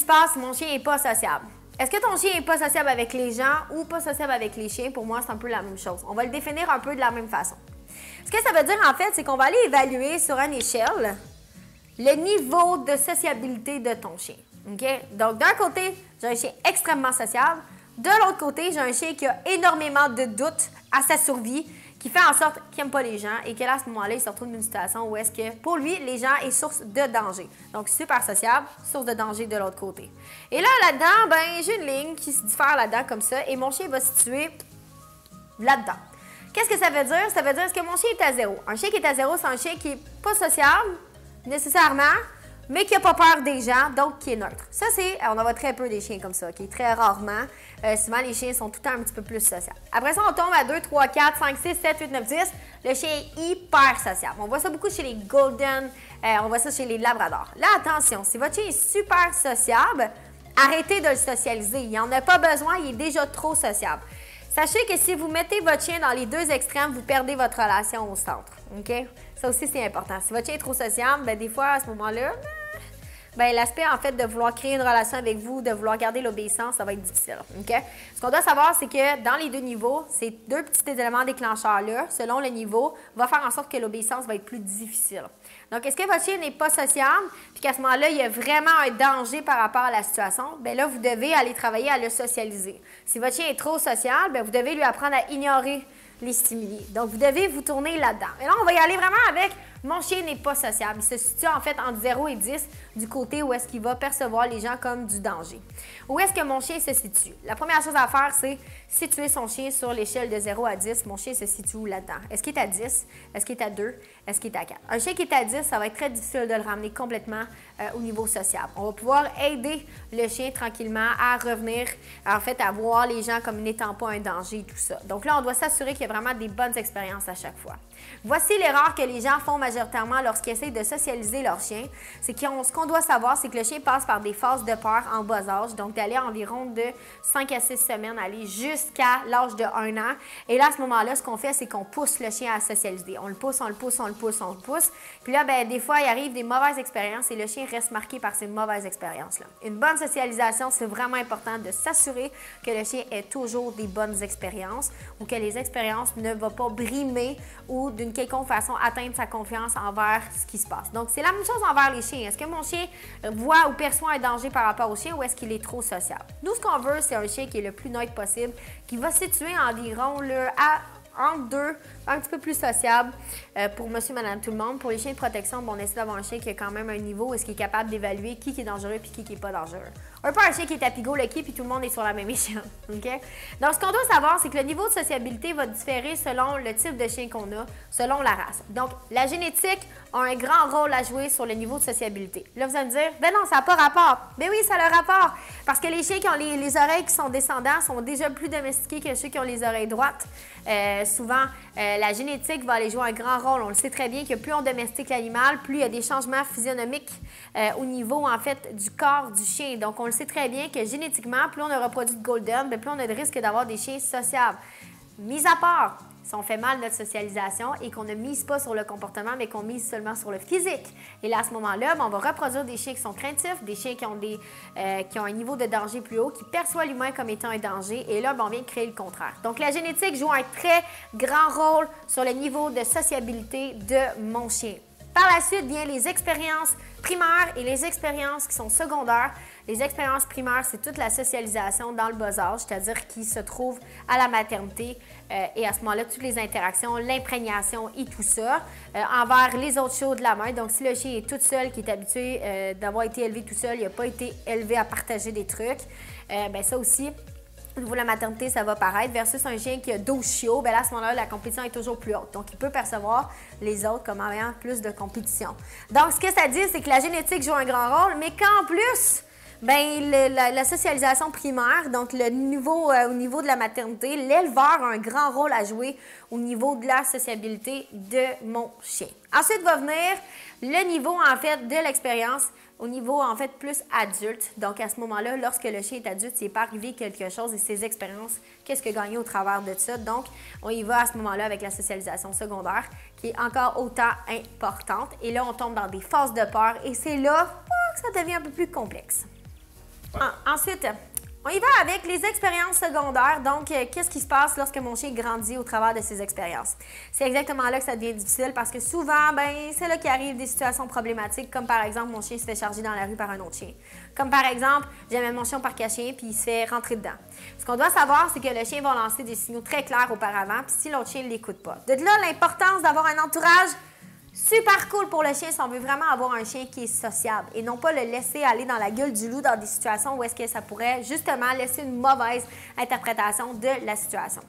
se passe? Mon chien n'est pas sociable. Est-ce que ton chien n'est pas sociable avec les gens ou pas sociable avec les chiens? Pour moi, c'est un peu la même chose. On va le définir un peu de la même façon. Ce que ça veut dire, en fait, c'est qu'on va aller évaluer sur une échelle le niveau de sociabilité de ton chien. Okay? Donc, d'un côté, j'ai un chien extrêmement sociable. De l'autre côté, j'ai un chien qui a énormément de doutes à sa survie, qui fait en sorte qu'il n'aime pas les gens et que là, à ce moment-là, il se retrouve dans une situation où est-ce que, pour lui, les gens est source de danger. Donc, super sociable, source de danger de l'autre côté. Et là, là-dedans, ben, j'ai une ligne qui se diffère là-dedans comme ça et mon chien va se situer là-dedans. Qu'est-ce que ça veut dire? Ça veut dire que mon chien est à 0. Un chien qui est à 0, c'est un chien qui n'est pas sociable, nécessairement, mais qui n'a pas peur des gens, donc qui est neutre. Ça, c'est, on en voit très peu des chiens comme ça, qui très rarement. Souvent, les chiens sont tout le temps un petit peu plus sociables. Après ça, on tombe à 2, 3, 4, 5, 6, 7, 8, 9, 10. Le chien est hyper sociable. On voit ça beaucoup chez les Golden, on voit ça chez les Labradors. Là, attention, si votre chien est super sociable, arrêtez de le socialiser. Il n'en a pas besoin, il est déjà trop sociable. Sachez que si vous mettez votre chien dans les deux extrêmes, vous perdez votre relation au centre. OK? Ça aussi, c'est important. Si votre chien est trop sociable, bien, des fois, à ce moment-là, l'aspect, en fait, de vouloir créer une relation avec vous, de vouloir garder l'obéissance, ça va être difficile. OK? Ce qu'on doit savoir, c'est que dans les deux niveaux, ces deux petits éléments déclencheurs-là, selon le niveau, va faire en sorte que l'obéissance va être plus difficile. Donc, est-ce que votre chien n'est pas sociable, puis qu'à ce moment-là, il y a vraiment un danger par rapport à la situation? Bien là, vous devez aller travailler à le socialiser. Si votre chien est trop social, bien, vous devez lui apprendre à ignorer les stimuli. Donc, vous devez vous tourner là-dedans. Et là, on va y aller vraiment avec « mon chien n'est pas sociable ». Il se situe en fait entre 0 et 10 du côté où est-ce qu'il va percevoir les gens comme du danger. Où est-ce que mon chien se situe? La première chose à faire, c'est situer son chien sur l'échelle de 0 à 10. Mon chien se situe où là-dedans? Est-ce qu'il est à 10? Est-ce qu'il est à 2? Est-ce qu'il est à 4? Un chien qui est à 10, ça va être très difficile de le ramener complètement au niveau social. On va pouvoir aider le chien tranquillement à revenir, en fait, à voir les gens comme n'étant pas un danger et tout ça. Donc là, on doit s'assurer qu'il y a vraiment des bonnes expériences à chaque fois. Voici l'erreur que les gens font majoritairement lorsqu'ils essayent de socialiser leur chien. C'est ce qu'on doit savoir, c'est que le chien passe par des phases de peur en bas âge, donc d'aller environ de 5 à 6 semaines, aller jusqu'à l'âge de 1 an. Et là, à ce moment-là, ce qu'on fait, c'est qu'on pousse le chien à socialiser. On le pousse, on le pousse, on le pousse, on le pousse. Puis là, bien, des fois, il arrive des mauvaises expériences et le chien reste marqué par ces mauvaises expériences-là. Une bonne socialisation, c'est vraiment important de s'assurer que le chien ait toujours des bonnes expériences ou que les expériences ne vont pas brimer ou d'une quelconque façon atteindre sa confiance envers ce qui se passe. Donc, c'est la même chose envers les chiens. Est-ce que mon chien voit ou perçoit un danger par rapport au chien ou est-ce qu'il est trop sociable? Nous, ce qu'on veut, c'est un chien qui est le plus neutre possible, qui va se situer environ entre deux, un petit peu plus sociable pour monsieur, madame, tout le monde. Pour les chiens de protection, bon, on essaie d'avoir un chien qui a quand même un niveau où est-ce qu'il est capable d'évaluer qui est dangereux et qui n'est pas dangereux. Un peu un chien qui est à pigot le qui puis tout le monde est sur la même échelle. Okay? Donc, ce qu'on doit savoir, c'est que le niveau de sociabilité va différer selon le type de chien qu'on a, selon la race. Donc, la génétique a un grand rôle à jouer sur le niveau de sociabilité. Là, vous allez me dire, ben non, ça n'a pas rapport. Ben oui, ça a le rapport. Parce que les chiens qui ont les oreilles qui sont descendants sont déjà plus domestiqués que ceux qui ont les oreilles droites. Souvent, la génétique va aller jouer un grand rôle. On le sait très bien que plus on domestique l'animal, plus il y a des changements physionomiques au niveau, en fait, du corps du chien. Donc, on le sait très bien que génétiquement, plus on a reproduit de Golden, plus on a de risque d'avoir des chiens sociables. Mis à part, si on fait mal notre socialisation et qu'on ne mise pas sur le comportement, mais qu'on mise seulement sur le physique. Et là, à ce moment-là, on va reproduire des chiens qui sont craintifs, des chiens qui ont un niveau de danger plus haut, qui perçoivent l'humain comme étant un danger. Et là, on vient créer le contraire. Donc, la génétique joue un très grand rôle sur le niveau de sociabilité de mon chien. Par la suite, viennent les expériences primaires et les expériences qui sont secondaires. Les expériences primaires, c'est toute la socialisation dans le bas âge, c'est-à-dire qui se trouve à la maternité et à ce moment-là, toutes les interactions, l'imprégnation et tout ça envers les autres chiots de la main. Donc, si le chien est tout seul, qui est habitué d'avoir été élevé tout seul, il n'a pas été élevé à partager des trucs, bien ça aussi, au niveau de la maternité, ça va paraître, versus un chien qui a 12 chiots, bien là, à ce moment-là, la compétition est toujours plus haute. Donc, il peut percevoir les autres comme ayant plus de compétition. Donc, ce que ça dit, c'est que la génétique joue un grand rôle, mais qu'en plus, bien, la socialisation primaire, donc le niveau, au niveau de la maternité, l'éleveur a un grand rôle à jouer au niveau de la sociabilité de mon chien. Ensuite va venir le niveau, en fait, de l'expérience au niveau, en fait, plus adulte. Donc, à ce moment-là, lorsque le chien est adulte, il n'est pas arrivé quelque chose et ses expériences, qu'est-ce qu'il a gagné au travers de ça. Donc, on y va à ce moment-là avec la socialisation secondaire qui est encore autant importante. Et là, on tombe dans des phases de peur et c'est là que ça devient un peu plus complexe. Ensuite, on y va avec les expériences secondaires. Donc, qu'est-ce qui se passe lorsque mon chien grandit au travers de ses expériences? C'est exactement là que ça devient difficile parce que souvent, c'est là qu'il arrive des situations problématiques, comme par exemple, mon chien se fait charger dans la rue par un autre chien. Comme par exemple, j'amène mon chien au parc à chien puis il se fait rentrer dedans. Ce qu'on doit savoir, c'est que le chien va lancer des signaux très clairs auparavant, puis si l'autre chien ne l'écoute pas. De là, l'importance d'avoir un entourage super cool pour le chien si on veut vraiment avoir un chien qui est sociable et non pas le laisser aller dans la gueule du loup dans des situations où est-ce que ça pourrait justement laisser une mauvaise interprétation de la situation.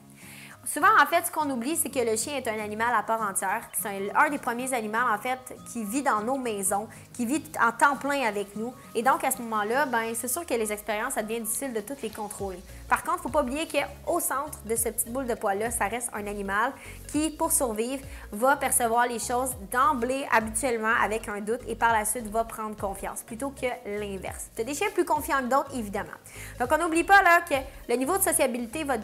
Souvent, en fait, ce qu'on oublie, c'est que le chien est un animal à part entière. C'est un des premiers animaux, en fait, qui vit dans nos maisons, qui vit en temps plein avec nous. Et donc, à ce moment-là, c'est sûr que les expériences, ça devient difficile de toutes les contrôler. Par contre, il ne faut pas oublier qu'au centre de cette petite boule de poils-là, ça reste un animal qui, pour survivre, va percevoir les choses d'emblée, habituellement, avec un doute et par la suite, va prendre confiance, plutôt que l'inverse. Tu as des chiens plus confiants que d'autres, évidemment. Donc, on n'oublie pas là, que le niveau de sociabilité va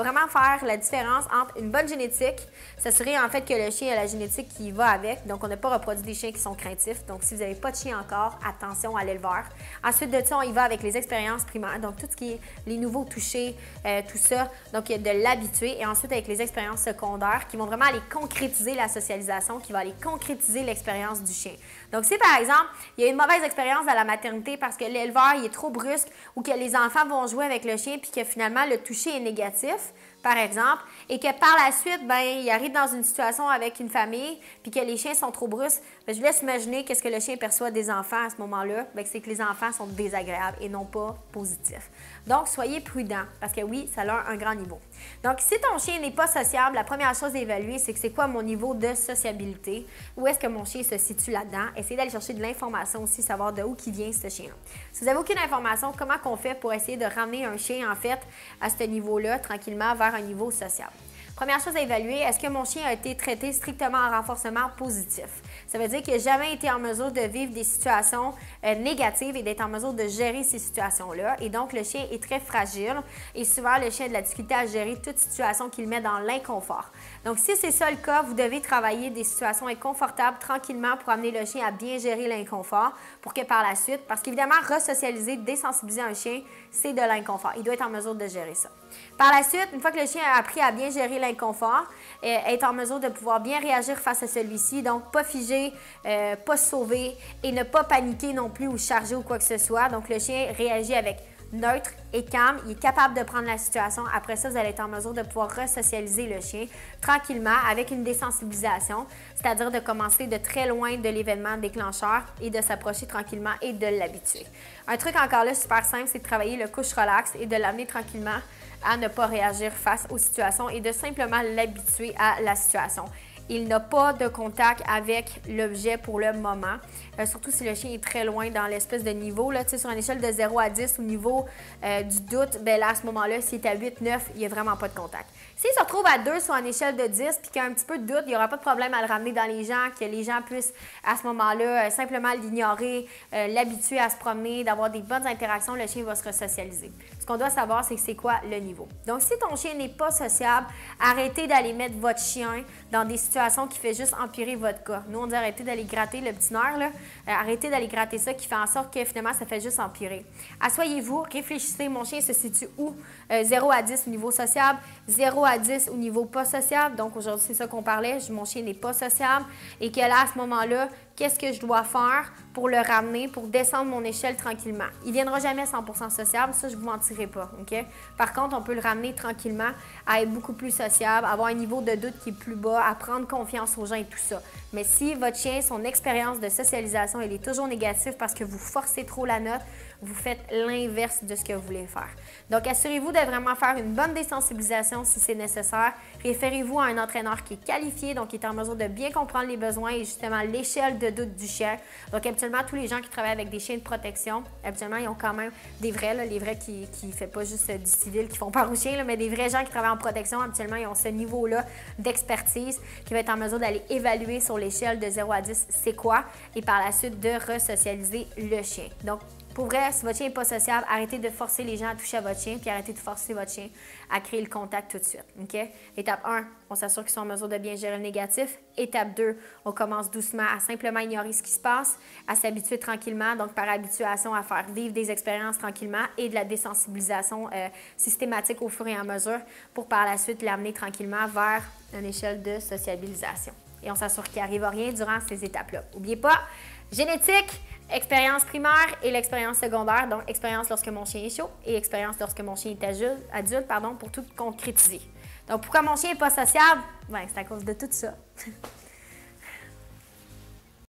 vraiment faire la différence entre une bonne génétique, s'assurer en fait que le chien a la génétique qui va avec. Donc, on n'a pas reproduit des chiens qui sont craintifs. Donc, si vous n'avez pas de chien encore, attention à l'éleveur. Ensuite de ça, on y va avec les expériences primaires. Donc, tout ce qui est les nouveaux touchés, tout ça. Donc, de l'habituer. Et ensuite, avec les expériences secondaires qui vont vraiment aller concrétiser la socialisation, qui va aller concrétiser l'expérience du chien. Donc, si par exemple, il y a une mauvaise expérience à la maternité parce que l'éleveur il est trop brusque ou que les enfants vont jouer avec le chien puis que finalement, le toucher est négatif, par exemple, et que par la suite, il arrive dans une situation avec une famille, puis que les chiens sont trop brusques, je vous laisse imaginer qu'est-ce que le chien perçoit des enfants à ce moment-là, c'est que les enfants sont désagréables et non pas positifs. Donc, soyez prudents, parce que oui, ça a un grand niveau. Donc, si ton chien n'est pas sociable, la première chose à évaluer, c'est que c'est quoi mon niveau de sociabilité? Où est-ce que mon chien se situe là-dedans? Essayez d'aller chercher de l'information aussi, savoir de où qui vient ce chien. Si vous n'avez aucune information, comment on fait pour essayer de ramener un chien, en fait, à ce niveau-là, tranquillement, vers un niveau social? Première chose à évaluer, est-ce que mon chien a été traité strictement en renforcement positif? Ça veut dire qu'il n'a jamais été en mesure de vivre des situations négatives et d'être en mesure de gérer ces situations-là. Et donc, le chien est très fragile et souvent, le chien a de la difficulté à gérer toute situation qu'il met dans l'inconfort. Donc, si c'est ça le cas, vous devez travailler des situations inconfortables tranquillement pour amener le chien à bien gérer l'inconfort pour que par la suite, parce qu'évidemment, resocialiser, désensibiliser un chien, c'est de l'inconfort. Il doit être en mesure de gérer ça. Par la suite, une fois que le chien a appris à bien gérer l'inconfort, être en mesure de pouvoir bien réagir face à celui-ci, donc pas figer, pas se sauver et ne pas paniquer non plus ou charger ou quoi que ce soit. Donc le chien réagit avec neutre et calme, il est capable de prendre la situation. Après ça, vous allez être en mesure de pouvoir resocialiser le chien tranquillement avec une désensibilisation, c'est-à-dire de commencer de très loin de l'événement déclencheur et de s'approcher tranquillement et de l'habituer. Un truc encore là super simple, c'est de travailler le couche relax et de l'amener tranquillement à ne pas réagir face aux situations et de simplement l'habituer à la situation. Il n'a pas de contact avec l'objet pour le moment, surtout si le chien est très loin dans l'espèce de niveau. Là, sur une échelle de 0 à 10 au niveau du doute, là, à ce moment-là, s'il est à 8, 9, il n'y a vraiment pas de contact. S'il se retrouve à 2 sur une échelle de 10 puis qu'il y a un petit peu de doute, il n'y aura pas de problème à le ramener dans les gens, que les gens puissent à ce moment-là simplement l'ignorer, l'habituer à se promener, d'avoir des bonnes interactions, le chien va se resocialiser. Ce qu'on doit savoir, c'est quoi le niveau. Donc, si ton chien n'est pas sociable, arrêtez d'aller mettre votre chien dans des situations qui fait juste empirer votre cas. Nous, on dit arrêtez d'aller gratter le petit nerf, là. Arrêtez d'aller gratter ça qui fait en sorte que finalement, ça fait juste empirer. Asseyez-vous, réfléchissez, mon chien se situe où? 0 à 10 au niveau sociable, 0 à 10 au niveau pas sociable. Donc, aujourd'hui, c'est ça qu'on parlait. Mon chien n'est pas sociable et que là, à ce moment-là, qu'est-ce que je dois faire pour le ramener, pour descendre mon échelle tranquillement? Il ne viendra jamais 100% sociable, ça, je ne vous mentirai pas, OK? Par contre, on peut le ramener tranquillement à être beaucoup plus sociable, avoir un niveau de doute qui est plus bas, à prendre confiance aux gens et tout ça. Mais si votre chien, son expérience de socialisation, elle est toujours négative parce que vous forcez trop la note, vous faites l'inverse de ce que vous voulez faire. Donc, assurez-vous de vraiment faire une bonne désensibilisation si c'est nécessaire. Référez-vous à un entraîneur qui est qualifié, donc qui est en mesure de bien comprendre les besoins et justement l'échelle de doute du chien. Donc, habituellement, tous les gens qui travaillent avec des chiens de protection, habituellement, ils ont quand même des vrais, là, les vrais qui ne font pas juste du civil, qui font peur aux chiens, là, mais des vrais gens qui travaillent en protection, habituellement, ils ont ce niveau-là d'expertise qui va être en mesure d'aller évaluer sur l'échelle de 0 à 10 c'est quoi et par la suite de resocialiser le chien. Donc, Pour vrai, si votre chien n'est pas sociable, arrêtez de forcer les gens à toucher à votre chien, puis arrêtez de forcer votre chien à créer le contact tout de suite. OK? Étape 1, on s'assure qu'ils sont en mesure de bien gérer le négatif. Étape 2, on commence doucement à simplement ignorer ce qui se passe, à s'habituer tranquillement, donc par habituation à faire vivre des expériences tranquillement et de la désensibilisation systématique au fur et à mesure pour par la suite l'amener tranquillement vers une échelle de sociabilisation. Et on s'assure qu'il n'arrive rien durant ces étapes-là. N'oubliez pas, génétique, expérience primaire et l'expérience secondaire, donc expérience lorsque mon chien est chaud et expérience lorsque mon chien est adulte, pour tout concrétiser. Donc, pourquoi mon chien n'est pas sociable? Bien, c'est à cause de tout ça.